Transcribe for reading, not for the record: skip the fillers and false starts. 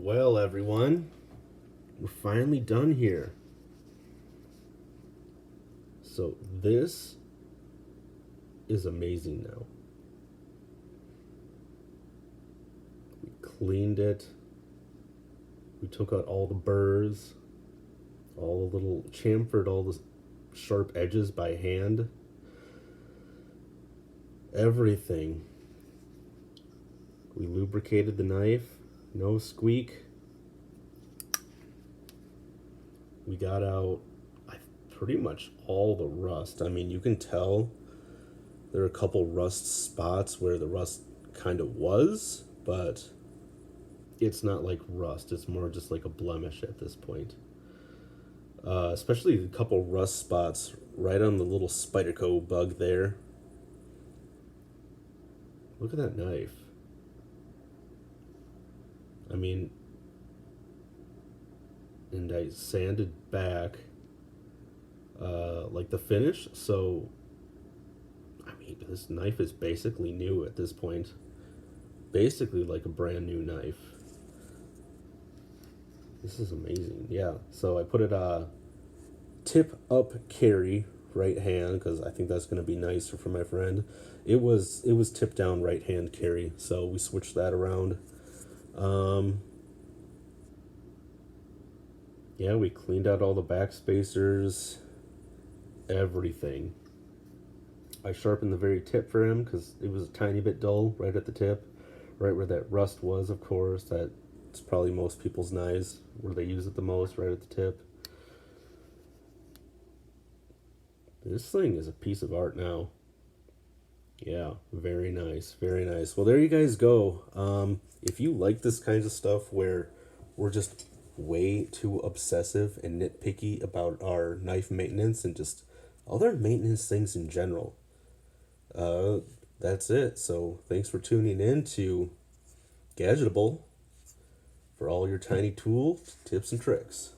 Well, everyone, we're finally done here. So this is amazing now. We cleaned it. We took out all the burrs, all the little chamfered all the sharp edges by hand. Everything. We lubricated the knife. No squeak. We got out pretty much all the rust. I mean, you can tell there are a couple rust spots where the rust kind of was, but it's not like rust. It's more just like a blemish at this point. Especially a couple rust spots right on the little Spyderco bug there. Look at that knife. I mean, and I sanded back like the finish, so I mean, this knife is basically new at this point. Basically like a brand new knife. This is amazing. Yeah, so I put it tip up carry right hand because I think that's going to be nicer for my friend. It was tip down right hand carry, so we switched that around. Yeah, we cleaned out all the back spacers, everything. I sharpened the very tip for him because it was a tiny bit dull right at the tip, right where that rust was, of course. That's probably most people's knives where they use it the most, right at the tip. This thing is a piece of art now. Yeah, very nice, very nice. Well, there you guys go. If you like this kinds of stuff where we're just way too obsessive and nitpicky about our knife maintenance and just other maintenance things in general, that's it. So thanks for tuning in to Gadgetable for all your tiny tool tips and tricks.